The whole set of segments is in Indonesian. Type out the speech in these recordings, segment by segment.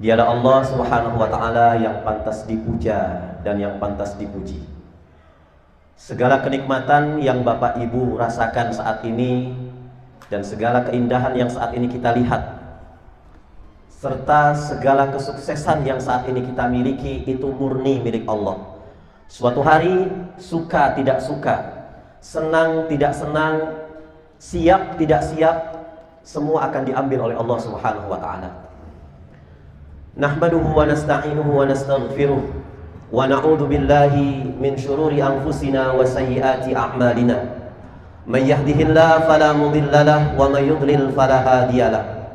Dialah Allah Subhanahu wa ta'ala yang pantas dipuja dan yang pantas dipuji. Segala kenikmatan yang Bapak Ibu rasakan saat ini dan segala keindahan yang saat ini kita lihat, serta segala kesuksesan yang saat ini kita miliki, itu murni milik Allah. Suatu hari suka tidak suka, senang tidak senang, siap tidak siap, semua akan diambil oleh Allah Subhanahu wa ta'ala. Nahmaduhu wa nasta'inuhu wa nastaghfiruh wa na'udzu billahi min syururi anfusina wa sayyiati a'malina. May yahdihillahu fala mudilla lahu wa may yudlil fala hadiyalah.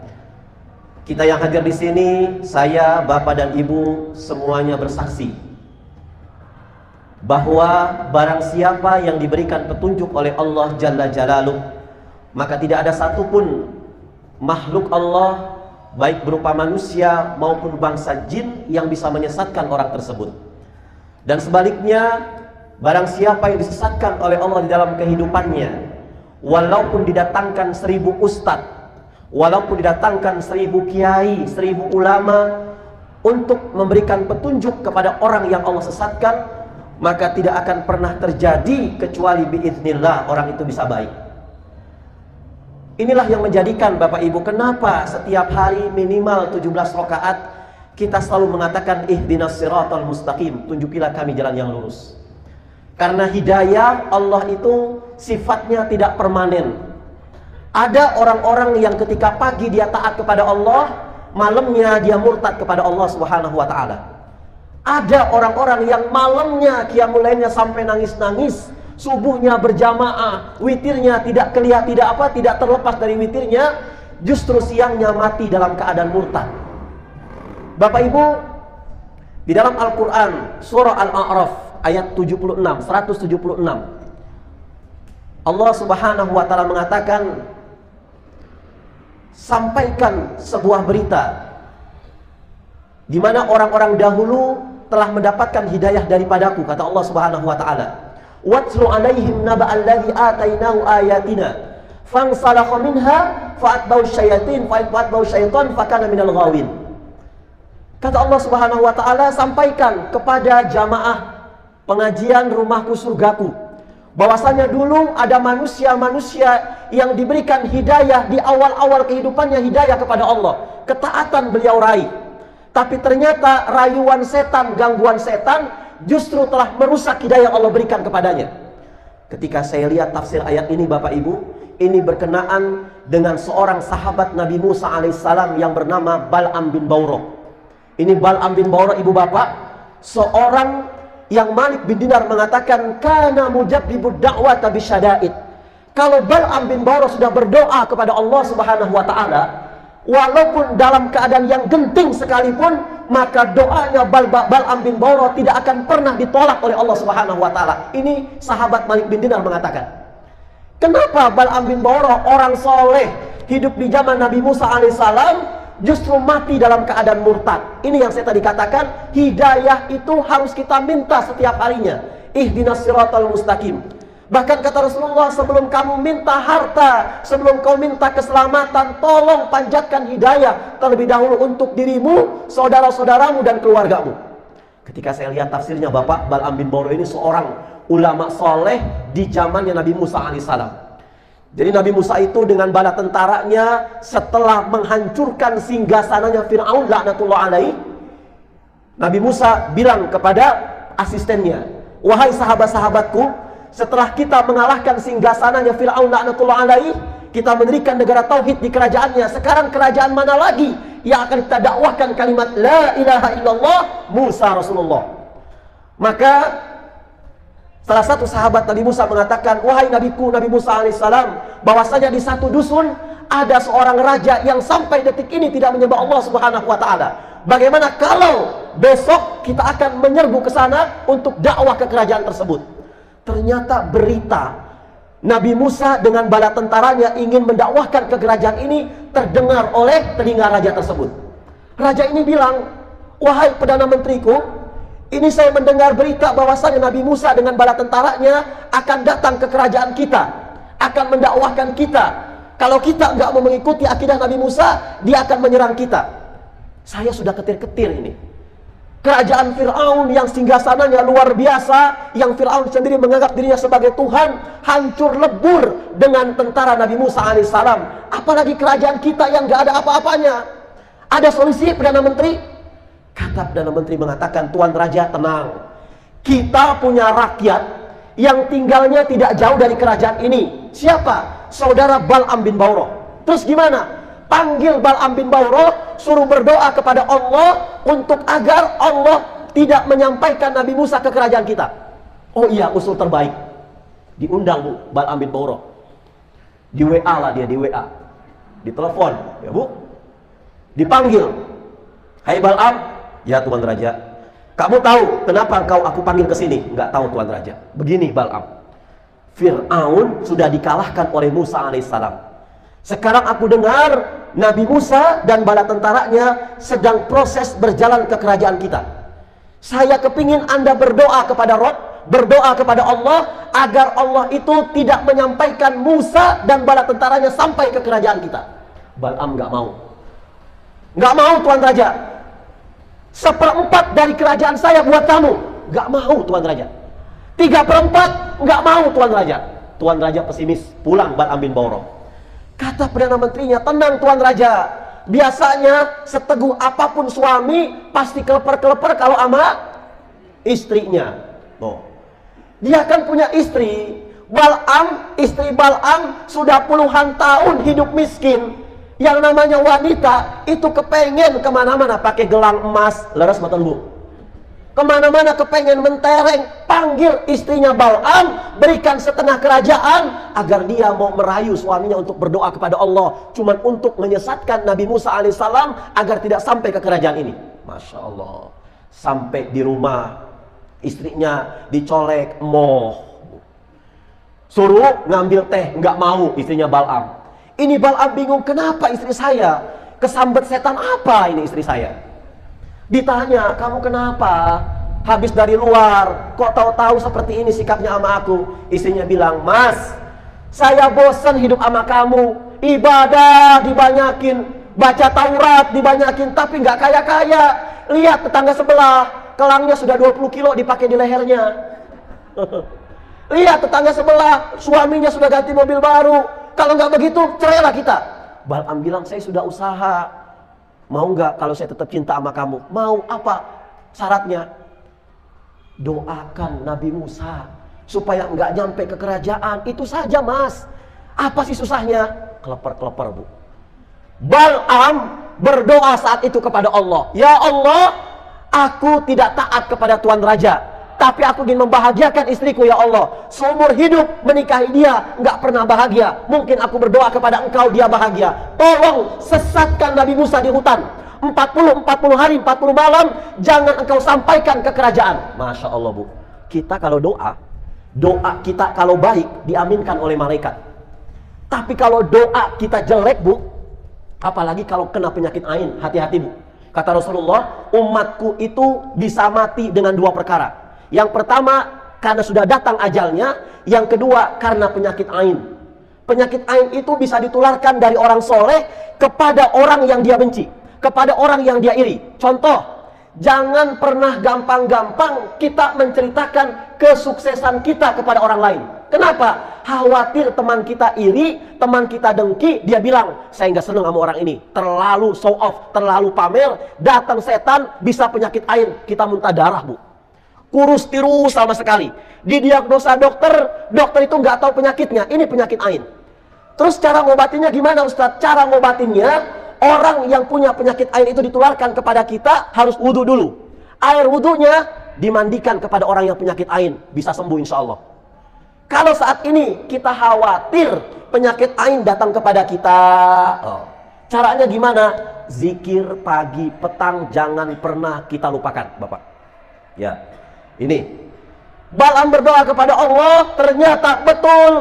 Kita yang hadir di sini, saya, Bapak dan Ibu semuanya bersaksi bahwa barang siapa yang diberikan petunjuk oleh Allah Jalla Jalaluh, maka tidak ada satupun makhluk Allah, baik berupa manusia maupun bangsa jin, yang bisa menyesatkan orang tersebut. Dan sebaliknya, barang siapa yang disesatkan oleh Allah di dalam kehidupannya, walaupun didatangkan 1000 ustadz, walaupun didatangkan 1000 kiai, 1000 ulama untuk memberikan petunjuk kepada orang yang Allah sesatkan, maka tidak akan pernah terjadi kecuali biiznillah orang itu bisa baik. Inilah yang menjadikan Bapak Ibu kenapa setiap hari minimal 17 rakaat kita selalu mengatakan ihdinas siratal mustaqim, tunjukilah kami jalan yang lurus. Karena hidayah Allah itu sifatnya tidak permanen. Ada orang-orang yang ketika pagi dia taat kepada Allah, malamnya dia murtad kepada Allah Subhanahu wa ta'ala. Ada orang-orang yang malamnya qiyamul lailnya sampai nangis-nangis, subuhnya berjamaah, witirnya tidak terlepas dari witirnya, justru siangnya mati dalam keadaan murtad. Bapak Ibu, di dalam Al-Quran surah Al-A'raf ayat 176, Allah Subhanahu wa ta'ala mengatakan, sampaikan sebuah berita di mana orang-orang dahulu telah mendapatkan hidayah daripadaku, kata Allah Subhanahu wa ta'ala. Watlu alaihim naba'alladzi atainahu ayatina fansalakha minha fa'atba'u syaitan fakana minal ghawin. Kata Allah Subhanahu wa ta'ala, sampaikan kepada jamaah pengajian Rumahku Surgaku bahwasanya dulu ada manusia-manusia yang diberikan hidayah di awal-awal kehidupannya, hidayah kepada Allah, ketaatan beliau raih. Tapi ternyata rayuan setan, gangguan setan justru telah merusak hidayah yang Allah berikan kepadanya. Ketika saya lihat tafsir ayat ini Bapak Ibu, ini berkenaan dengan seorang sahabat Nabi Musa alaihissalam yang bernama Bal'am bin Bawrah. Ini Bal'am bin Bawrah Ibu Bapak, seorang yang Malik bin Dinar mengatakan kana mujabbibud da'wata bisyada'id. Kalau Bal'am bin Bawrah sudah berdoa kepada Allah Subhanahu wa ta'ala, walaupun dalam keadaan yang genting sekalipun, maka doanya Bal'am bin Bawrah tidak akan pernah ditolak oleh Allah Subhanahu wa ta'ala. Ini sahabat Malik bin Dinar mengatakan. Kenapa Bal'am bin Bawrah, orang soleh, hidup di zaman Nabi Musa alaihissalam, justru mati dalam keadaan murtad? Ini yang saya tadi katakan, hidayah itu harus kita minta setiap harinya. Ihdinas siratal mustaqim. Bahkan kata Rasulullah, sebelum kamu minta harta, sebelum kau minta keselamatan, tolong panjatkan hidayah terlebih dahulu untuk dirimu, saudara-saudaramu, dan keluargamu. Ketika saya lihat tafsirnya Bapak, Bal'am bin Bawrah ini seorang ulama soleh di zamannya Nabi Musa alaihissalam. Jadi Nabi Musa itu dengan bala tentaranya, setelah menghancurkan singgasananya Fir'aun laknatullah alaih, Nabi Musa bilang kepada asistennya, wahai sahabat-sahabatku, setelah kita mengalahkan singgasananya Fir'aun laknatullah alaih, kita mendirikan negara tauhid di kerajaannya. Sekarang kerajaan mana lagi yang akan kita dakwahkan kalimat la ilaha illallah Musa Rasulullah? Maka salah satu sahabat Nabi Musa mengatakan, wahai nabiku Nabi Musa alaihissalam, bahwasanya di satu dusun ada seorang raja yang sampai detik ini tidak menyembah Allah Subhanahu wa ta'ala. Bagaimana kalau besok kita akan menyerbu ke sana untuk dakwah ke kerajaan tersebut? Ternyata berita Nabi Musa dengan bala tentaranya ingin mendakwahkan ke kerajaan ini terdengar oleh telinga raja tersebut. Raja ini bilang, wahai Perdana Menteriku, ini saya mendengar berita bahwasanya Nabi Musa dengan bala tentaranya akan datang ke kerajaan kita, akan mendakwahkan kita. Kalau kita nggak mau mengikuti akidah Nabi Musa, dia akan menyerang kita. Saya sudah ketir-ketir ini. Kerajaan Fir'aun yang singgasananya luar biasa, yang Fir'aun sendiri menganggap dirinya sebagai Tuhan, hancur lebur dengan tentara Nabi Musa alaihissalam. Apalagi kerajaan kita yang gak ada apa-apanya. Ada solusi, Perdana Menteri? Kata Perdana Menteri mengatakan, Tuan Raja tenang, kita punya rakyat yang tinggalnya tidak jauh dari kerajaan ini. Siapa? Saudara Bal'am bin Bawrah. Terus gimana? Panggil Bal'am bin Bawrah, suruh berdoa kepada Allah untuk agar Allah tidak menyampaikan Nabi Musa ke kerajaan kita. Oh iya, usul terbaik. Diundang Bu, Bal'am bin Bawrah. Di WA lah dia, di WA. Ditelepon, ya Bu. Dipanggil. Hai Bal'am, ya Tuan Raja. Kamu tahu kenapa aku panggil ke sini? Enggak tahu Tuan Raja. Begini Bal'am. Fir'aun sudah dikalahkan oleh Musa alaihissalam. Sekarang aku dengar Nabi Musa dan bala tentaranya sedang proses berjalan ke kerajaan kita. Saya kepingin Anda berdoa kepada Rob, berdoa kepada Allah agar Allah itu tidak menyampaikan Musa dan bala tentaranya sampai ke kerajaan kita. Bal'am nggak mau. Nggak mau Tuan Raja. 1/4 dari kerajaan saya buat kamu. Nggak mau Tuan Raja. 3/4 nggak mau Tuan Raja. Tuan Raja pesimis, pulang Bal'am bin Bawrah. Kata Perdana Menterinya, tenang Tuan Raja. Biasanya seteguh apapun suami pasti keleper-keleper kalau sama istrinya. Oh. Dia kan punya istri. Bal'am, istri Bal'am sudah puluhan tahun hidup miskin. Yang namanya wanita itu kepengen kemana-mana pakai gelang emas, leres betul Bu. Kemana-mana kepengen mentereng. Panggil istrinya Bal'am, berikan setengah kerajaan agar dia mau merayu suaminya untuk berdoa kepada Allah, cuman untuk menyesatkan Nabi Musa alaihissalam agar tidak sampai ke kerajaan ini. Masya Allah. Sampai di rumah istrinya dicolek moh, suruh ngambil teh, nggak mau istrinya Bal'am. Ini Bal'am bingung, kenapa istri saya kesambet setan apa ini istri saya? Ditanya, kamu kenapa? Habis dari luar, kok tahu-tahu seperti ini sikapnya sama aku? Istrinya bilang, Mas, saya bosan hidup sama kamu. Ibadah dibanyakin, baca Taurat dibanyakin, tapi nggak kaya-kaya. Lihat tetangga sebelah, kelangnya sudah 20 kilo dipakai di lehernya. Lihat tetangga sebelah, suaminya sudah ganti mobil baru. Kalau nggak begitu, cerailah kita. Bal'am bilang, saya sudah usaha. Mau nggak kalau saya tetap cinta sama kamu? Mau. Apa syaratnya? Doakan Nabi Musa supaya nggak nyampe ke kerajaan. Itu saja Mas. Apa sih susahnya? Keleper-keleper Bu. Bal'am berdoa saat itu kepada Allah. Ya Allah, aku tidak taat kepada Tuan Raja, tapi aku ingin membahagiakan istriku ya Allah. Seumur hidup menikahi dia, nggak pernah bahagia. Mungkin aku berdoa kepada Engkau dia bahagia. Tolong sesatkan Nabi Musa di hutan. 40 hari, 40 malam, jangan Engkau sampaikan ke kerajaan. Masya Allah Bu. Kita kalau doa kita kalau baik diaminkan oleh malaikat. Tapi kalau doa kita jelek Bu, apalagi kalau kena penyakit ain, hati-hati Bu. Kata Rasulullah, umatku itu bisa mati dengan 2 perkara. Yang pertama, karena sudah datang ajalnya. Yang kedua, karena penyakit ain. Penyakit ain itu bisa ditularkan dari orang soleh kepada orang yang dia benci, kepada orang yang dia iri. Contoh, jangan pernah gampang-gampang kita menceritakan kesuksesan kita kepada orang lain. Kenapa? Khawatir teman kita iri, teman kita dengki, dia bilang, saya nggak seneng sama orang ini, terlalu show off, terlalu pamer, datang setan, bisa penyakit ain, kita muntah darah Bu. Kurus tirus sama sekali. Didiagnosa dokter itu nggak tahu penyakitnya, ini penyakit ain. Terus cara ngobatinnya gimana Ustadz? Cara ngobatinnya, orang yang punya penyakit ain itu ditularkan kepada kita harus wudhu dulu. Air wudhunya dimandikan kepada orang yang penyakit ain, bisa sembuh insya Allah. Kalau saat ini kita khawatir penyakit ain datang kepada kita, caranya gimana? Zikir pagi petang jangan pernah kita lupakan Bapak. Ya, ini Bal'am berdoa kepada Allah, ternyata betul.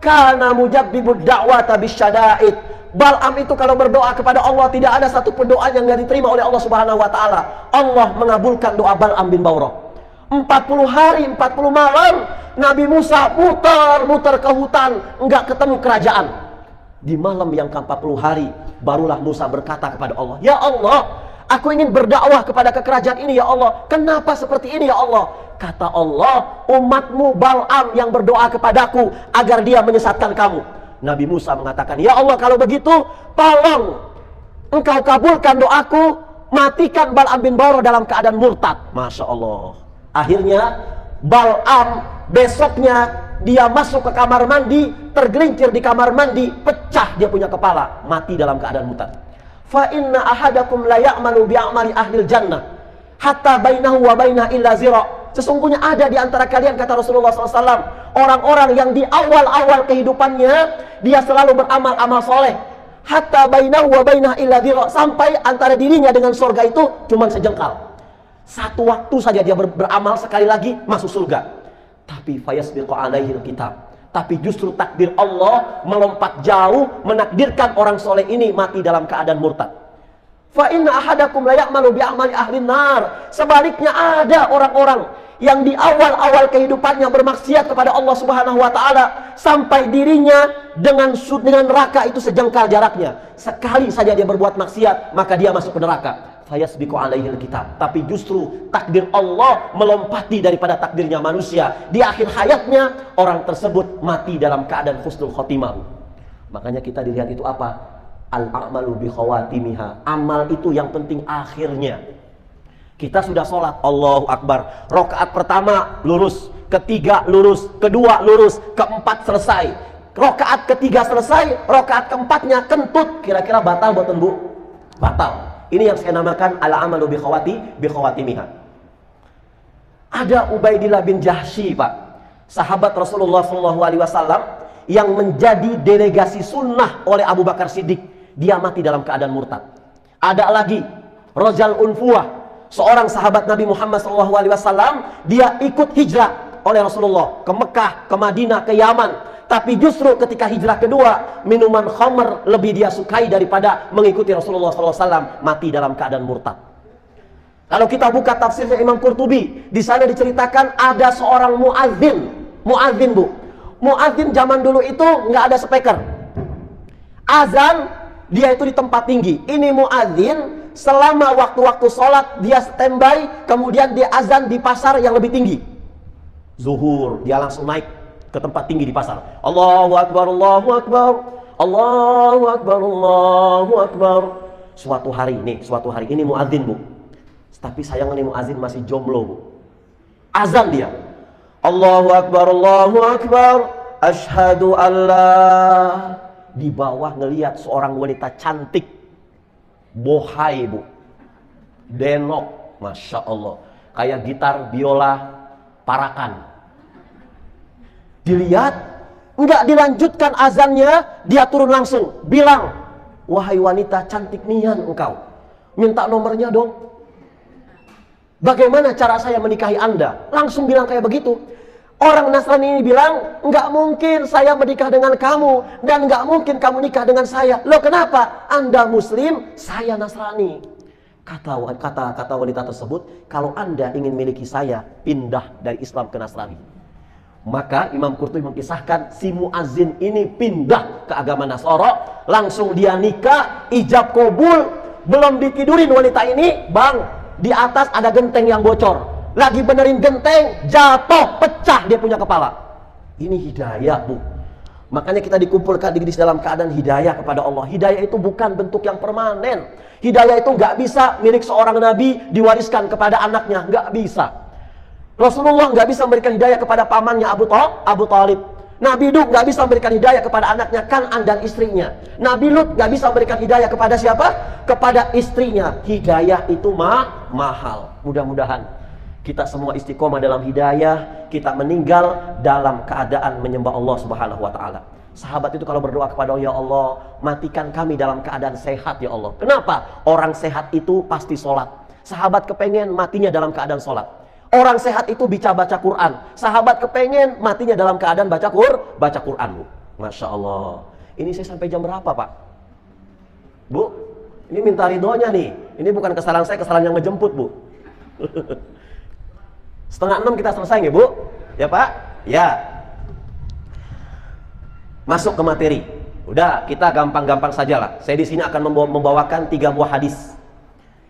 Kana mujabbibud da'wata bisyada'id. Bal'am itu kalau berdoa kepada Allah, tidak ada satu pun doa yang tidak diterima oleh Allah Subhanahu wa Ta'ala. Allah mengabulkan doa Bal'am bin Bawrah. 40 hari 40 malam Nabi Musa muter-muter ke hutan, enggak ketemu kerajaan. Di malam yang ke-40 hari barulah Musa berkata kepada Allah, ya Allah, Aku ingin berdakwah kepada kerajaan ini ya Allah. Kenapa seperti ini ya Allah? Kata Allah, umatmu Bal'am yang berdoa kepadaku agar dia menyesatkan kamu. Nabi Musa mengatakan, ya Allah kalau begitu tolong engkau kabulkan doaku, matikan Bal'am bin Ba'urah dalam keadaan murtad. Masya Allah. Akhirnya Bal'am besoknya dia masuk ke kamar mandi, tergelincir di kamar mandi, pecah dia punya kepala, mati dalam keadaan murtad. Fa inna ahadakum la ya'malu bi'amali ahlil jannah hatta bainahu wa bainah illa zira'. Sesungguhnya ada di antara kalian, kata Rasulullah SAW, orang-orang yang di awal-awal kehidupannya dia selalu beramal-amal soleh, hatta bainahu wa bainah illa zira', sampai antara dirinya dengan surga itu cuma sejengkal. Satu waktu saja dia beramal, sekali lagi masuk surga. Tapi fayasbiqu alaihi kitab, tapi justru takdir Allah melompat jauh, menakdirkan orang soleh ini mati dalam keadaan murtad. Fa inna ahadakum la ya'malu bi'amali ahlin nar. Sebaliknya ada orang-orang yang di awal-awal kehidupannya bermaksiat kepada Allah Subhanahu wa taala sampai dirinya dengan neraka itu sejengkal jaraknya. Sekali saja dia berbuat maksiat, maka dia masuk ke neraka. Fayasbiqu alaihil kitab. Tapi justru takdir Allah melompati daripada takdirnya manusia. Di akhir hayatnya orang tersebut mati dalam keadaan husnul khotimah. Makanya kita dilihat itu apa? Al-a'malu bi khawatimiha. Amal itu yang penting akhirnya. Kita sudah sholat, Allahu Akbar, rakaat pertama lurus, ketiga lurus, kedua lurus, keempat selesai. Rakaat ketiga selesai, rakaat keempatnya kentut. Kira-kira batal buatan Bu? Batal. Ini yang saya namakan al-amalu bi khawatimiha. Ada Ubaidillah bin Jahsy, Pak, sahabat Rasulullah SAW yang menjadi delegasi sunnah oleh Abu Bakar Siddiq. Dia mati dalam keadaan murtad. Ada lagi Rajal Unfuwah, seorang sahabat Nabi Muhammad SAW. Dia ikut hijrah oleh Rasulullah ke Mekah, ke Madinah, ke Yaman. Tapi justru ketika hijrah kedua, minuman khamr lebih dia sukai daripada mengikuti Rasulullah SAW. Mati dalam keadaan murtad. Kalau kita buka tafsirnya Imam Qurtubi, di sana diceritakan ada seorang muadzin. Muadzin, Bu. Muadzin zaman dulu itu nggak ada speaker. Azan dia itu di tempat tinggi. Ini muadzin selama waktu-waktu sholat dia standby, kemudian dia azan di pasar yang lebih tinggi. Zuhur dia langsung naik ke tempat tinggi di pasar. Allahu Akbar, Allahu Akbar, Allahu Akbar, Allahu Akbar. Suatu hari ini muadzin, Bu. Tapi sayangnya muadzin masih jomblo, Bu. Azan dia. Allahu Akbar, Allahu Akbar, asyhadu Allah. Di bawah ngelihat seorang wanita cantik, bohai, Bu, denok, Masya Allah, kayak gitar biola parakan. Dilihat, enggak dilanjutkan azannya, dia turun langsung bilang, wahai wanita cantik nian engkau, minta nomornya dong. Bagaimana cara saya menikahi Anda? Langsung bilang kayak begitu. Orang Nasrani ini bilang, enggak mungkin saya menikah dengan kamu, dan enggak mungkin kamu nikah dengan saya. Loh kenapa? Anda Muslim, saya Nasrani. Kata wanita tersebut, kalau Anda ingin miliki saya, pindah dari Islam ke Nasrani. Maka Imam Qurtubi mengisahkan si muadzin ini pindah ke agama Nasara, langsung dia nikah, ijab kabul, belum ditidurin wanita ini, Bang, di atas ada genteng yang bocor. Lagi benerin genteng, jatuh, pecah dia punya kepala. Ini hidayah, Bu. Makanya kita dikumpulkan di dalam keadaan hidayah kepada Allah. Hidayah itu bukan bentuk yang permanen. Hidayah itu nggak bisa milik seorang nabi diwariskan kepada anaknya, nggak bisa. Rasulullah nggak bisa memberikan hidayah kepada pamannya Abu Talib. Nabi Nuh nggak bisa memberikan hidayah kepada anaknya Kan'an dan istrinya. Nabi Lut nggak bisa memberikan hidayah kepada siapa? Kepada istrinya. Hidayah itu mahal. Mudah-mudahan kita semua istiqomah dalam hidayah, kita meninggal dalam keadaan menyembah Allah Subhanahu wa taala. Sahabat itu kalau berdoa kepada Allah, ya Allah, matikan kami dalam keadaan sehat ya Allah. Kenapa? Orang sehat itu pasti sholat. Sahabat kepengen matinya dalam keadaan sholat. Orang sehat itu bisa baca Quran. Sahabat kepengen matinya dalam keadaan baca Quran, Bu. Masya Allah. Ini saya sampai jam berapa, Pak? Bu, ini minta ridhonya nih. Ini bukan kesalahan saya, kesalahan yang ngejemput, Bu. 5:30 kita selesai nggak, Bu? Ya, Pak? Ya. Masuk ke materi. Udah, kita gampang-gampang sajalah. Saya di sini akan membawakan 3 buah hadis.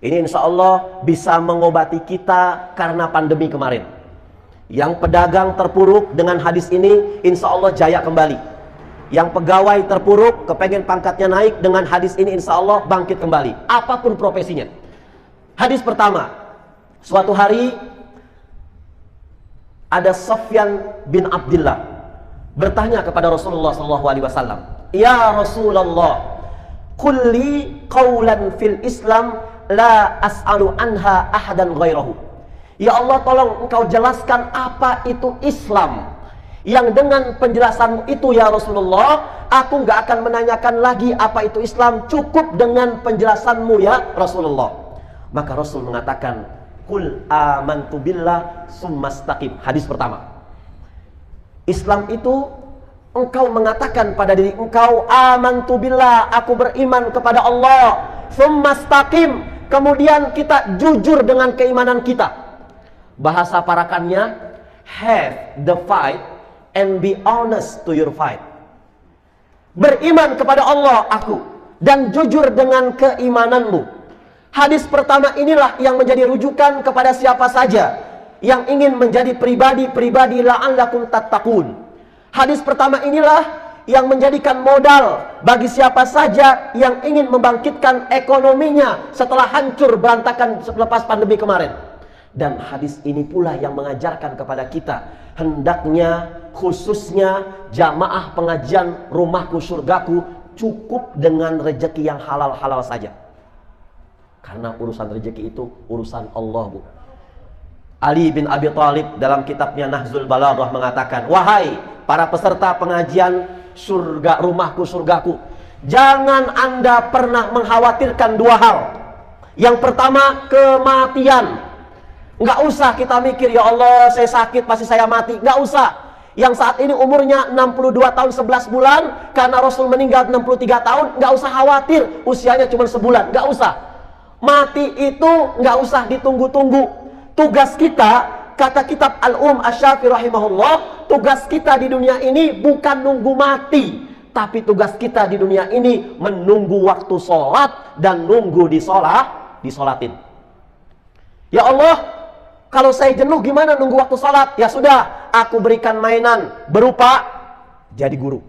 Ini insya Allah bisa mengobati kita karena pandemi kemarin. Yang pedagang terpuruk dengan hadis ini, insya Allah jaya kembali. Yang pegawai terpuruk, kepengen pangkatnya naik, dengan hadis ini insya Allah bangkit kembali. Apapun profesinya. Hadis pertama, suatu hari ada Sufyan bin Abdullah bertanya kepada Rasulullah SAW, "Ya Rasulullah, kulli qawlan fil Islam la as'alu anha ahadan ghairahu." Ya Allah, tolong engkau jelaskan apa itu Islam, yang dengan penjelasanmu itu ya Rasulullah, aku nggak akan menanyakan lagi apa itu Islam, cukup dengan penjelasanmu ya Rasulullah. Maka Rasul mengatakan, "Qul amantu billah summastaqim." Hadis pertama. Islam itu engkau mengatakan pada diri engkau, amantu billah, aku beriman kepada Allah, summastaqim, kemudian kita jujur dengan keimanan kita. Bahasa parakannya, have the fight and be honest to your fight. Beriman kepada Allah aku, dan jujur dengan keimananmu. Hadis pertama inilah yang menjadi rujukan kepada siapa saja yang ingin menjadi pribadi-pribadi la'allakum tattaqun. Hadis pertama inilah yang menjadikan modal bagi siapa saja yang ingin membangkitkan ekonominya setelah hancur berantakan selepas pandemi kemarin. Dan hadis ini pula yang mengajarkan kepada kita, hendaknya khususnya jamaah pengajian Rumahku Surgaku cukup dengan rezeki yang halal-halal saja. Karena urusan rezeki itu urusan Allah, Bu. Ali bin Abi Thalib dalam kitabnya Nahzul Balaghah mengatakan, "Wahai para peserta pengajian surga, Rumahku Surgaku, jangan Anda pernah mengkhawatirkan dua hal. Yang pertama, kematian. Nggak usah kita mikir, ya Allah saya sakit pasti saya mati. Nggak usah. Yang saat ini umurnya 62 tahun 11 bulan, karena Rasul meninggal 63 tahun, nggak usah khawatir usianya cuma sebulan. Nggak usah. Mati itu nggak usah ditunggu-tunggu. Tugas kita, kata kitab Al-Asy-Syafi'i rahimahullah, tugas kita di dunia ini bukan nunggu mati, tapi tugas kita di dunia ini menunggu waktu sholat dan nunggu disolatin. Ya Allah, kalau saya jenuh gimana nunggu waktu sholat? Ya sudah, aku berikan mainan berupa jadi guru.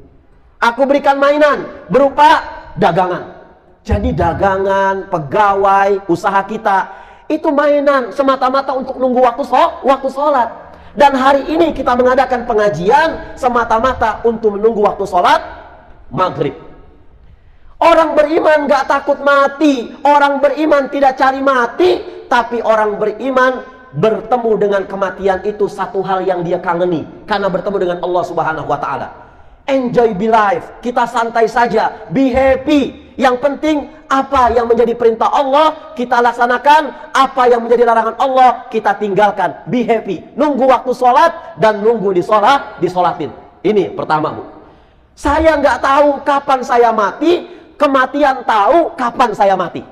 Aku berikan mainan berupa dagangan. Jadi dagangan, pegawai, usaha kita itu mainan semata-mata untuk nunggu waktu sholat. Dan hari ini kita mengadakan pengajian semata-mata untuk menunggu waktu sholat maghrib. Orang beriman gak takut mati, orang beriman tidak cari mati, tapi orang beriman bertemu dengan kematian itu satu hal yang dia kangeni, karena bertemu dengan Allah Subhanahu wa Ta'ala. Enjoy be life, kita santai saja, be happy. Yang penting apa yang menjadi perintah Allah kita laksanakan, apa yang menjadi larangan Allah kita tinggalkan. Be happy, nunggu waktu sholat dan nunggu disolatin. Ini pertama, Bu. Saya nggak tahu kapan saya mati, kematian tahu kapan saya mati.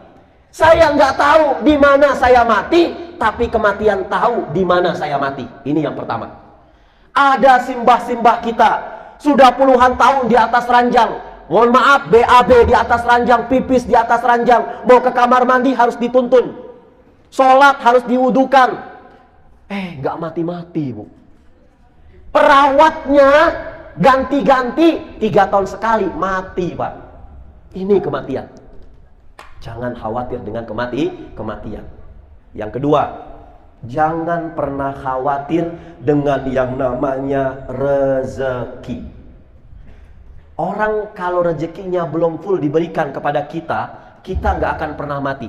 Saya nggak tahu di mana saya mati, tapi kematian tahu di mana saya mati. Ini yang pertama. Ada simbah-simbah kita sudah puluhan tahun di atas ranjang. Mohon maaf, BAB di atas ranjang, pipis di atas ranjang, mau ke kamar mandi harus dituntun, sholat harus diwudukan. Nggak mati-mati, Bu. Perawatnya ganti-ganti 3 tahun sekali, mati, Pak. Ini kematian. Jangan khawatir dengan kematian. Yang kedua, jangan pernah khawatir dengan yang namanya rezeki. Orang kalau rezekinya belum full diberikan kepada kita nggak akan pernah mati.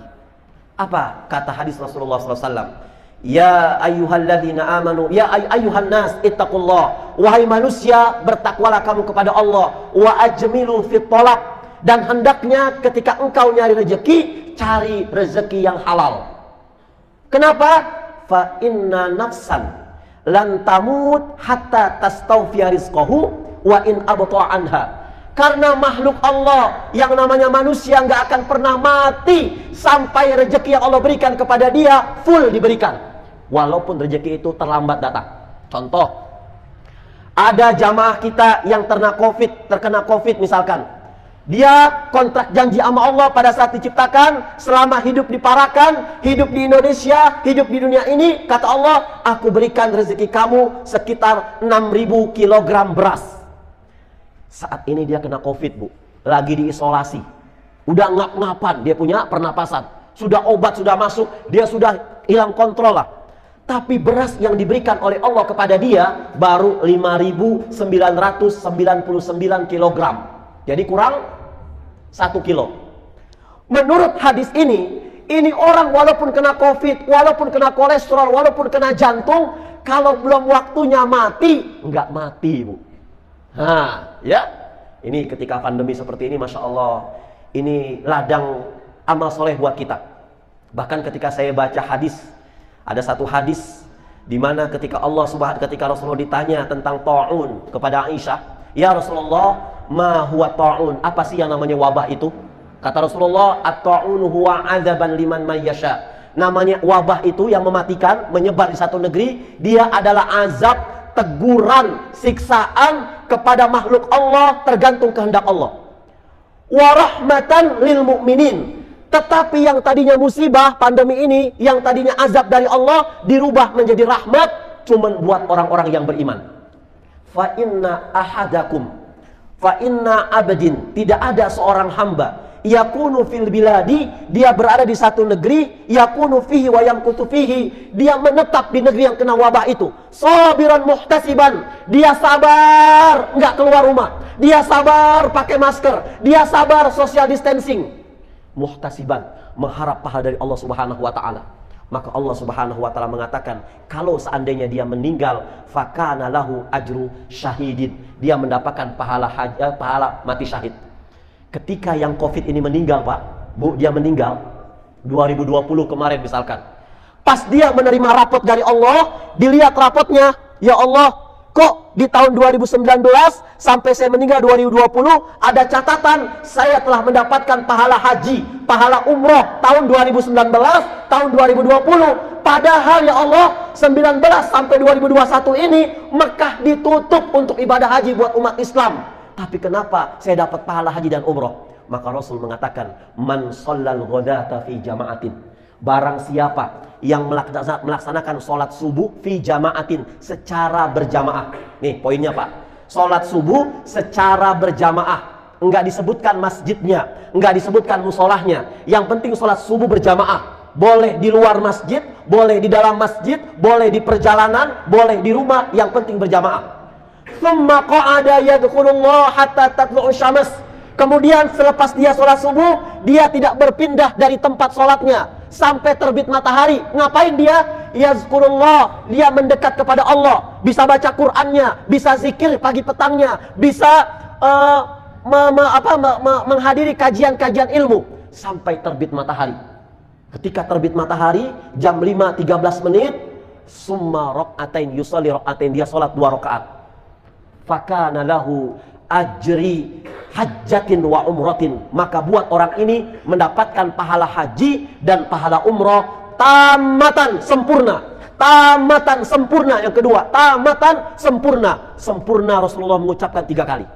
Apa kata hadis Rasulullah SAW? Ya ayyuhalladzina amanu, ya ayyuhan nas ittaqullah. Wahai manusia, bertakwalah kamu kepada Allah. Wa ajmilu fit talab. Dan hendaknya ketika engkau nyari rezeki, cari rezeki yang halal. Kenapa? Fa inna nafsan lan tamut hatta tastawfiya rizqahu wa in abta anha. Karena makhluk Allah yang namanya manusia nggak akan pernah mati sampai rezeki yang Allah berikan kepada dia full diberikan, walaupun rezeki itu terlambat datang. Contoh, ada jamaah kita yang terkena COVID misalkan, Dia kontrak janji sama Allah pada saat diciptakan, selama hidup di Parakan, hidup di Indonesia, hidup di dunia ini, kata Allah, aku berikan rezeki kamu sekitar 6.000 kilogram beras. Saat ini dia kena COVID, Bu. Lagi diisolasi. Udah ngap-ngapan, dia punya pernapasan. Sudah obat, sudah masuk, dia sudah hilang kontrol lah. Tapi beras yang diberikan oleh Allah kepada dia baru 5.999 kilogram. Jadi kurang 1 kilo. Menurut hadis ini orang walaupun kena COVID, walaupun kena kolesterol, walaupun kena jantung, kalau belum waktunya mati, nggak mati, Bu. Nah, ya. Ini ketika pandemi seperti ini, Masya Allah, ini ladang amal soleh buat kita. Bahkan ketika saya baca hadis, ada satu hadis di mana ketika Rasulullah ditanya tentang ta'un kepada Aisyah, ya Rasulullah, ma huwa ta'un? Apa sih yang namanya wabah itu? Kata Rasulullah, at-ta'un huwa adzaban liman may yasha. Namanya wabah itu yang mematikan, menyebar di satu negeri, dia adalah azab, teguran, siksaan kepada makhluk Allah tergantung kehendak Allah. Wa rahmatan lil mu'minin. Tetapi yang tadinya musibah pandemi ini, yang tadinya azab dari Allah, dirubah menjadi rahmat cuman buat orang-orang yang beriman. Fa inna abdin, tidak ada seorang hamba yakunu fil biladi, dia berada di satu negeri, yakunu fihi wa yamkutu fihi, dia menetap di negeri yang kena wabah itu, sabiran muhtasiban, dia sabar nggak keluar rumah, dia sabar pakai masker, dia sabar social distancing, muhtasiban, mengharap pahala dari Allah Subhanahu wa taala. Maka Allah Subhanahu wa taala mengatakan, kalau seandainya dia meninggal, fakana lahu ajru syahidin, dia mendapatkan pahala mati syahid. Ketika yang COVID ini meninggal, Pak, Bu, dia meninggal 2020 kemarin misalkan. Pas dia menerima rapot dari Allah, dilihat rapotnya, ya Allah, kok di tahun 2019 sampai saya meninggal 2020 ada catatan saya telah mendapatkan pahala haji, pahala umroh tahun 2019, tahun 2020. Padahal ya Allah, 19 sampai 2021 ini Mekah ditutup untuk ibadah haji buat umat Islam. Tapi kenapa saya dapat pahala haji dan umroh? Maka Rasul mengatakan, man shallal ghadata fi jama'atin, barang siapa yang melaksanakan sholat subuh fi jama'atin, secara berjamaah. Nih poinnya, Pak, sholat subuh secara berjamaah. Enggak disebutkan masjidnya, enggak disebutkan musolahnya. Yang penting sholat subuh berjamaah. Boleh di luar masjid, boleh di dalam masjid, boleh di perjalanan, boleh di rumah, yang penting berjamaah. Tsumma qa'ada yadkhulullah hatta tatlu'u syams. Kemudian selepas dia sholat subuh, dia tidak berpindah dari tempat sholatnya sampai terbit matahari. Ngapain dia? Yazkurullah, dia mendekat kepada Allah, bisa baca Qur'annya, bisa zikir pagi petangnya, bisa menghadiri kajian-kajian ilmu sampai terbit matahari. Ketika terbit matahari jam 5.13 menit, summa raq'atain yusalli raq'atain, dia sholat 2 rakaat. Fakana lahu ajri hajjatin wa umratin, maka buat orang ini mendapatkan pahala haji dan pahala umrah tamatan sempurna. Tamatan sempurna, yang kedua, tamatan sempurna. Sempurna Rasulullah mengucapkan 3 kali.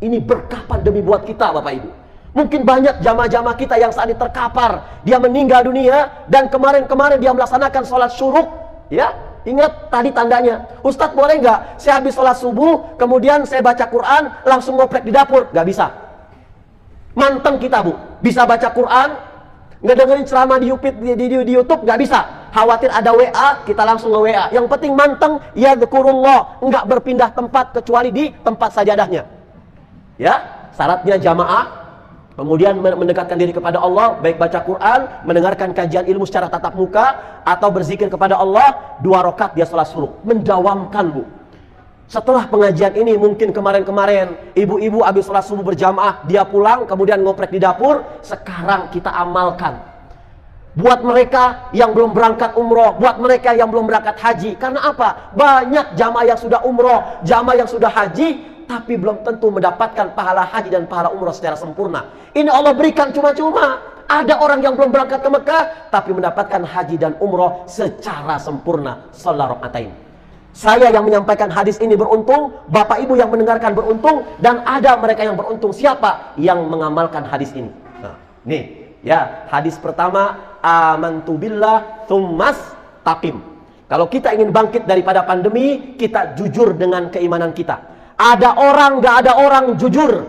Ini berkah pandemi buat kita, Bapak Ibu. Mungkin banyak jamaah-jamaah kita yang saat ini terkapar, dia meninggal dunia dan kemarin-kemarin dia melaksanakan sholat syuruk, ya. Ingat tadi tandanya, Ustadz boleh nggak saya habis sholat subuh, kemudian saya baca Quran, langsung ngoprek di dapur? Nggak bisa. Manteng kita, Bu. Bisa baca Quran, nggak dengerin ceramah di YouTube, nggak bisa. Khawatir ada WA, kita langsung nge WA. Yang penting manteng, ya dzkurullah, nggak berpindah tempat kecuali di tempat sajadahnya. Ya, syaratnya jamaah. Kemudian mendekatkan diri kepada Allah, baik baca Quran, mendengarkan kajian ilmu secara tatap muka, atau berzikir kepada Allah. 2 rakaat dia sholat subuh. Mendawamkan, Bu. Setelah pengajian ini, mungkin kemarin-kemarin ibu-ibu habis sholat subuh berjamaah, dia pulang, kemudian ngoprek di dapur. Sekarang kita amalkan. Buat mereka yang belum berangkat umroh, buat mereka yang belum berangkat haji. Karena apa? Banyak jamaah yang sudah umroh, jamaah yang sudah haji, tapi belum tentu mendapatkan pahala haji dan pahala umrah secara sempurna. Ini Allah berikan cuma-cuma. Ada orang yang belum berangkat ke Mekah, tapi mendapatkan haji dan umrah secara sempurna. Sholat rakaatain. Saya yang menyampaikan hadis ini beruntung, Bapak Ibu yang mendengarkan beruntung, dan ada mereka yang beruntung. Siapa yang mengamalkan hadis ini? Nah, nih, ya, hadis pertama, amantu billah tsummas taqim. Kalau kita ingin bangkit daripada pandemi, kita jujur dengan keimanan kita. Ada orang, gak ada orang, jujur.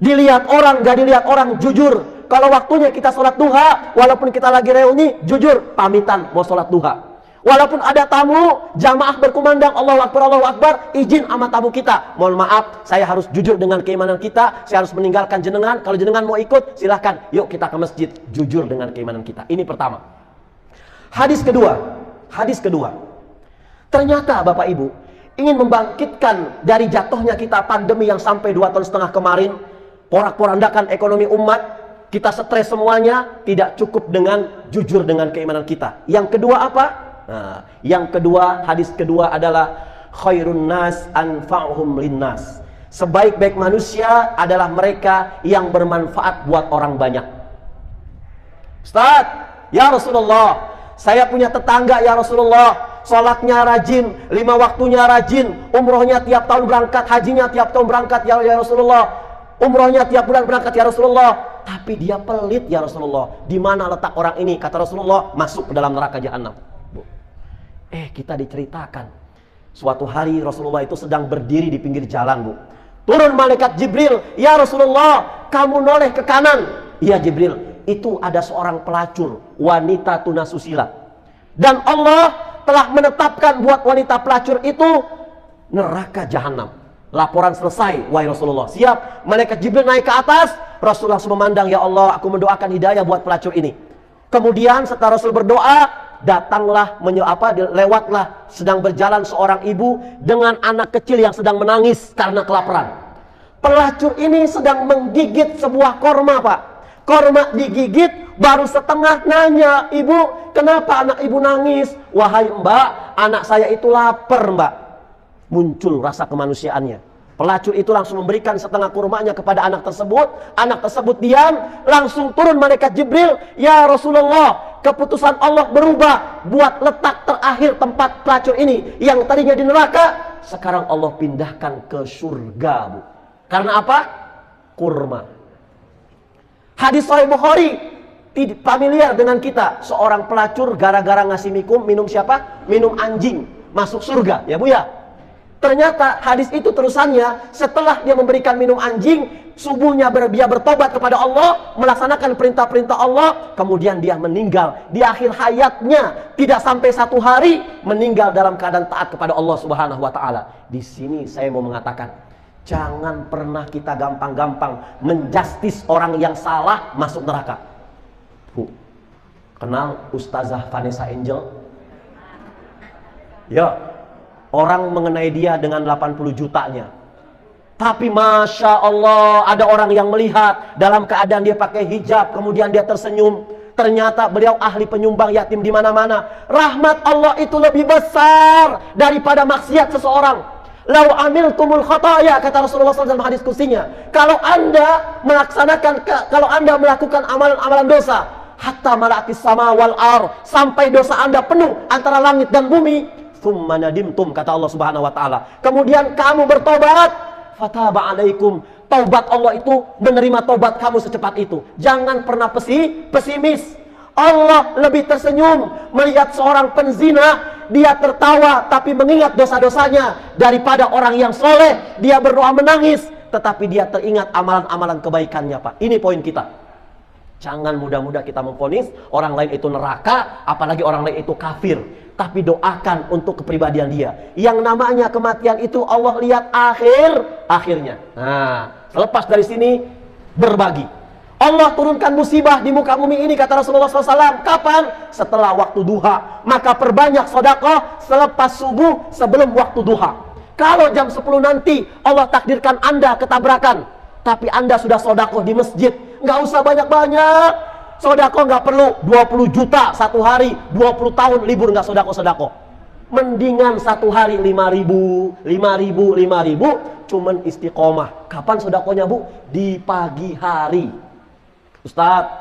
Dilihat orang, gak dilihat orang, jujur. Kalau waktunya kita sholat duha, walaupun kita lagi reuni, jujur, pamitan mau sholat duha. Walaupun ada tamu, jamaah berkumandang Allahu Akbar, izin sama tamu kita. Mohon maaf, saya harus jujur dengan keimanan kita. Saya harus meninggalkan jenengan. Kalau jenengan mau ikut, silahkan. Yuk kita ke masjid. Jujur dengan keimanan kita. Ini pertama. Hadis kedua. Ternyata Bapak Ibu, ingin membangkitkan dari jatuhnya kita pandemi yang sampai 2,5 tahun kemarin, porak-porandakan ekonomi umat, kita stres semuanya, tidak cukup dengan jujur dengan keimanan kita. Yang kedua apa? Nah, yang kedua, hadis kedua adalah khairun nas anfa'uhum linnas. Sebaik-baik manusia adalah mereka yang bermanfaat buat orang banyak. Ustaz, ya Rasulullah, saya punya tetangga ya Rasulullah, sholatnya rajin, 5 waktunya rajin, umrohnya tiap tahun berangkat, hajinya tiap tahun berangkat ya Rasulullah, umrohnya tiap bulan berangkat ya Rasulullah, tapi dia pelit ya Rasulullah. Di mana letak orang ini? Kata Rasulullah, masuk ke dalam neraka jahanam. Kita diceritakan suatu hari Rasulullah itu sedang berdiri di pinggir jalan, Bu. Turun malaikat Jibril, ya Rasulullah, kamu noleh ke kanan. Iya Jibril, itu ada seorang pelacur, wanita tunasusila. Dan Allah telah menetapkan buat wanita pelacur itu neraka jahanam. Laporan selesai, wahai Rasulullah. Siap, malaikat Jibril naik ke atas. Rasulullah langsung memandang, ya Allah, aku mendoakan hidayah buat pelacur ini. Kemudian setelah Rasul berdoa, datanglah, lewatlah, sedang berjalan seorang ibu dengan anak kecil yang sedang menangis karena kelaparan. Pelacur ini sedang menggigit sebuah korma, Pak. Korma digigit, baru setengah, nanya, ibu, kenapa anak ibu nangis? Wahai Mbak, anak saya itu lapar, Mbak. Muncul rasa kemanusiaannya. Pelacur itu langsung memberikan setengah kurmanya kepada anak tersebut. Anak tersebut diam, langsung turun malaikat Jibril, ya Rasulullah, keputusan Allah berubah buat letak terakhir tempat pelacur ini yang tadinya di neraka, sekarang Allah pindahkan ke surga, Bu. Karena apa? Kurma. Hadis Sahih Bukhari, familiar dengan kita. Seorang pelacur gara-gara ngasih minum siapa? Minum anjing, masuk surga, ya Bu ya. Ternyata hadis itu terusannya, setelah dia memberikan minum anjing, subuhnya dia bertobat kepada Allah, melaksanakan perintah-perintah Allah, kemudian dia meninggal. Di akhir hayatnya, tidak sampai 1 hari, meninggal dalam keadaan taat kepada Allah Subhanahu wa Ta'ala. Di sini saya mau mengatakan, jangan pernah kita gampang-gampang menjustis orang yang salah masuk neraka. Bu, kenal Ustazah Vanessa Angel? Ya. Orang mengenai dia dengan 80 jutanya. Tapi Masya Allah, ada orang yang melihat dalam keadaan dia pakai hijab, kemudian dia tersenyum. Ternyata beliau ahli penyumbang yatim di mana-mana. Rahmat Allah itu lebih besar daripada maksiat seseorang. Lau amiltumul khataya, kata Rasulullah SAW dalam hadis kursinya. Kalau Anda melakukan amalan-amalan dosa, hatta mala'atis sama wal ar, sampai dosa Anda penuh antara langit dan bumi, tsumma nadimtum, kata Allah Subhanahu wa Ta'ala, kemudian kamu bertobat, fataba alaikum, taubat Allah itu menerima taubat kamu secepat itu. Jangan pernah pesimis. Allah lebih tersenyum melihat seorang penzina, dia tertawa tapi mengingat dosa-dosanya, daripada orang yang soleh, dia berdoa menangis tetapi dia teringat amalan-amalan kebaikannya, Pak. Ini poin kita. Jangan mudah-mudah kita memvonis orang lain itu neraka, apalagi orang lain itu kafir. Tapi doakan untuk kepribadian dia. Yang namanya kematian itu Allah lihat akhirnya. Nah, selepas dari sini berbagi. Allah turunkan musibah di muka bumi ini, kata Rasulullah SAW. Kapan? Setelah waktu duha. Maka perbanyak sedekah selepas subuh, sebelum waktu duha. Kalau jam 10 nanti Allah takdirkan Anda ketabrakan, tapi Anda sudah sedekah di masjid, nggak usah banyak-banyak. Sedekah nggak perlu 20 juta satu hari, 20 tahun libur nggak sedekah. Mendingan satu hari 5.000, cuman istiqomah. Kapan sedekahnya, Bu? Di pagi hari. Ustadz,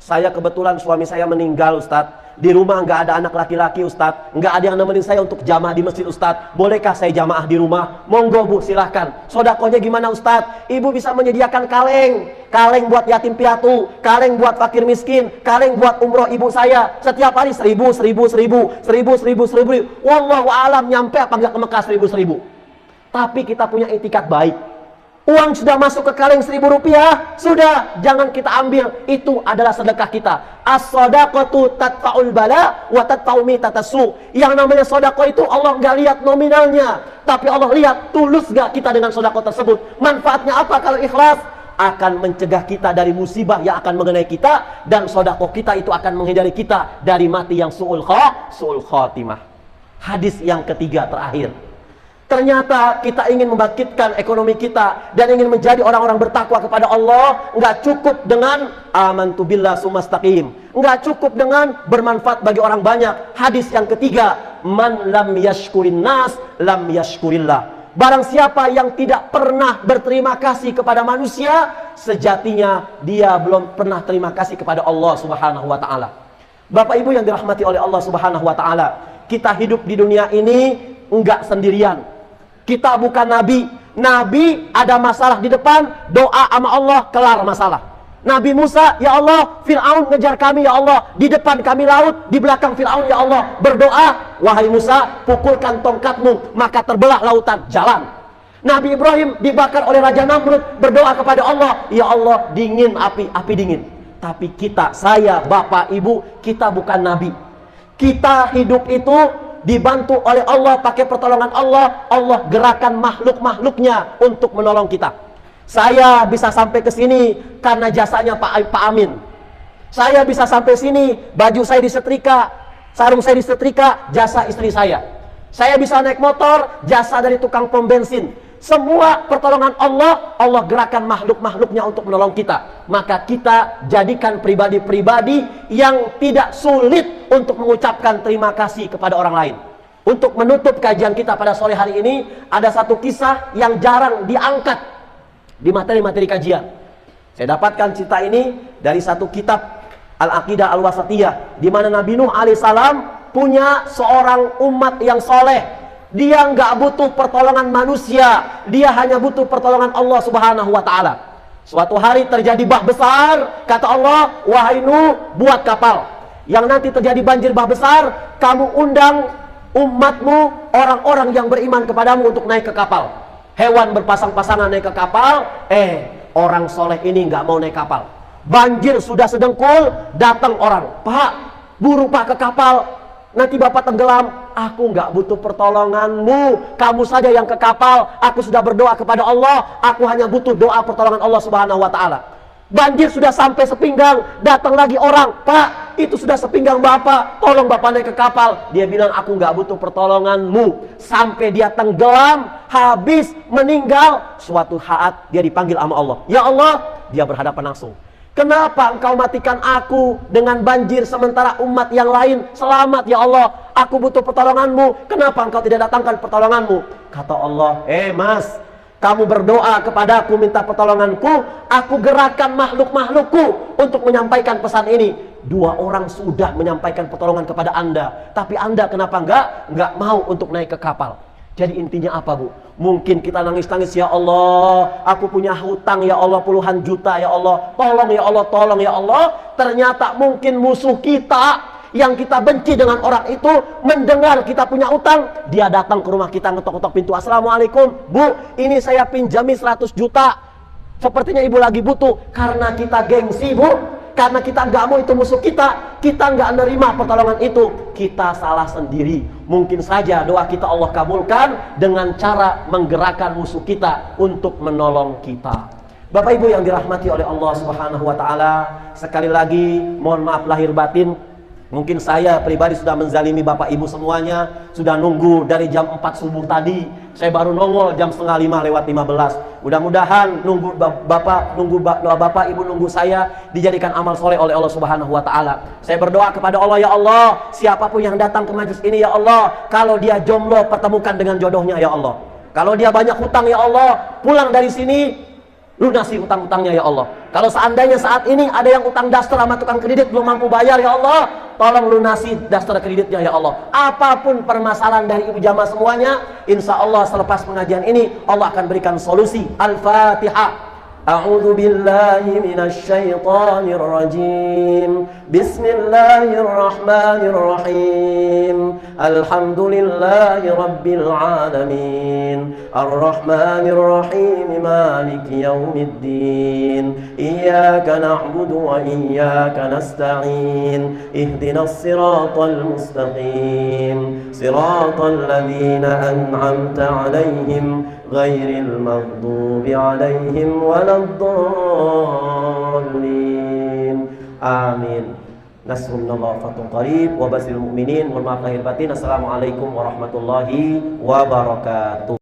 saya kebetulan suami saya meninggal, Ustadz. Di rumah nggak ada anak laki-laki Ustadz, nggak ada yang nemenin saya untuk jamaah di masjid Ustadz. Bolehkah saya jamaah di rumah? Monggo Bu, silahkan. Sodakohnya gimana Ustadz? Ibu bisa menyediakan kaleng buat yatim piatu, kaleng buat fakir miskin, kaleng buat umroh ibu saya. Setiap hari 1000. Wallahu alam nyampe apa nggak ke Mekah 1000. Tapi kita punya etikat baik. Uang sudah masuk ke kaleng 1000 rupiah, sudah, jangan kita ambil. Itu adalah sedekah kita. As-sadaqatu tadfa'ul bala wa tadfa'u mitatasu. Yang namanya sedekah itu Allah nggak lihat nominalnya, tapi Allah lihat tulus gak kita dengan sedekah tersebut. Manfaatnya apa kalau ikhlas? Akan mencegah kita dari musibah yang akan mengenai kita, dan sedekah kita itu akan menghindari kita dari mati yang su'ul khatimah. Hadis yang ketiga terakhir. Ternyata kita ingin membangkitkan ekonomi kita dan ingin menjadi orang-orang bertakwa kepada Allah, nggak cukup dengan amantu billah sumastaqim, nggak cukup dengan bermanfaat bagi orang banyak. Hadis yang ketiga, man lam yashkurin nas lam yashkurillah. Barang siapa yang tidak pernah berterima kasih kepada manusia, sejatinya dia belum pernah terima kasih kepada Allah Subhanahu wa taala. Bapak Ibu yang dirahmati oleh Allah Subhanahu wa taala, kita hidup di dunia ini enggak sendirian. Kita bukan nabi. Nabi ada masalah di depan, doa sama Allah, kelar masalah. Nabi Musa, ya Allah, Fir'aun ngejar kami ya Allah, di depan kami laut, di belakang Fir'aun ya Allah, berdoa, wahai Musa, pukulkan tongkatmu, maka terbelah lautan, jalan. Nabi Ibrahim dibakar oleh Raja Namrud, berdoa kepada Allah, ya Allah, dingin api dingin. Tapi kita, saya, bapak, ibu, kita bukan nabi. Kita hidup itu dibantu oleh Allah, pakai pertolongan Allah. Allah gerakan makhluk-makhluknya untuk menolong kita. Saya bisa sampai ke sini karena jasanya Pak Amin. Saya bisa sampai sini, baju saya disetrika, sarung saya disetrika, jasa istri saya. Saya bisa naik motor, jasa dari tukang pom bensin. Semua pertolongan Allah, Allah gerakan makhluk-makhluknya untuk menolong kita. Maka kita jadikan pribadi-pribadi yang tidak sulit untuk mengucapkan terima kasih kepada orang lain. Untuk menutup kajian kita pada sore hari ini, ada satu kisah yang jarang diangkat di materi-materi kajian. Saya dapatkan cerita ini dari satu kitab Al-Aqidah Al-Wasatiyah, di mana Nabi Nuh alaihissalam punya seorang umat yang soleh. Dia nggak butuh pertolongan manusia, dia hanya butuh pertolongan Allah Subhanahu wa taala. Suatu hari terjadi bah besar, kata Allah, wahai Nuh, buat kapal. Yang nanti terjadi banjir bah besar, kamu undang umatmu, orang-orang yang beriman kepadamu untuk naik ke kapal. Hewan berpasang-pasangan naik ke kapal, orang soleh ini nggak mau naik kapal. Banjir sudah sedengkul, datang orang, Pak, buru Pak ke kapal, nanti Bapak tenggelam. Aku nggak butuh pertolonganmu, kamu saja yang ke kapal. Aku sudah berdoa kepada Allah, aku hanya butuh doa pertolongan Allah Subhanahu wa taala. Banjir sudah sampai sepinggang, datang lagi orang, Pak, itu sudah sepinggang Bapak, tolong Bapak naik ke kapal. Dia bilang, aku nggak butuh pertolonganmu. Sampai dia tenggelam, habis, meninggal. Suatu saat dia dipanggil sama Allah, ya Allah, dia berhadapan langsung. Kenapa engkau matikan aku dengan banjir sementara umat yang lain selamat ya Allah? Aku butuh pertolonganmu. Kenapa engkau tidak datangkan pertolonganmu? Kata Allah, mas, kamu berdoa kepadaku minta pertolonganku, aku gerakan makhluk-makhlukku untuk menyampaikan pesan ini. 2 orang sudah menyampaikan pertolongan kepada Anda, tapi Anda kenapa enggak mau untuk naik ke kapal? Jadi intinya apa, Bu? Mungkin kita nangis-nangis, ya Allah, aku punya hutang ya Allah puluhan juta ya Allah, tolong ya Allah, tolong ya Allah. Ternyata mungkin musuh kita yang kita benci dengan orang itu mendengar kita punya utang, dia datang ke rumah kita, ngetok-ngetok pintu, assalamualaikum Bu, ini saya pinjami 100 juta, sepertinya ibu lagi butuh. Karena kita gengsi, Bu, karena kita nggak mau itu musuh kita nggak nerima pertolongan itu, kita salah sendiri. Mungkin saja doa kita Allah kabulkan dengan cara menggerakkan musuh kita untuk menolong kita. Bapak Ibu yang dirahmati oleh Allah Subhanahu wa taala, sekali lagi mohon maaf lahir batin. Mungkin saya pribadi sudah menzalimi Bapak Ibu semuanya. Sudah nunggu dari jam 4 subuh tadi, saya baru nongol jam 4:45 lewat 15. Mudah-mudahan nunggu Bapak, doa Bapak Ibu nunggu saya dijadikan amal soleh oleh Allah Subhanahu wa taala. Saya berdoa kepada Allah, ya Allah, siapapun yang datang ke majelis ini ya Allah, kalau dia jomblo pertemukan dengan jodohnya ya Allah. Kalau dia banyak hutang ya Allah, pulang dari sini lunasi hutang-hutangnya ya Allah. Kalau seandainya saat ini ada yang utang daster sama tukang kredit belum mampu bayar ya Allah, tolong lunasi daftar kreditnya ya Allah. Apapun permasalahan dari ibu jamaah semuanya, insya Allah selepas pengajian ini Allah akan berikan solusi. Al-Fatihah. أعوذ بالله من الشيطان الرجيم بسم الله الرحمن الرحيم الحمد لله رب العالمين الرحمن الرحيم مالك يوم الدين إياك نعبد وإياك نستعين اهدنا الصراط المستقيم صراط الذين أنعمت عليهم غير المغضوب عليهم ولا الضالين آمين. Nasrullah fatun qarib wa basil mu'minin. Mohon maaf lahir batin. Assalamualaikum warahmatullahi wabarakatuh.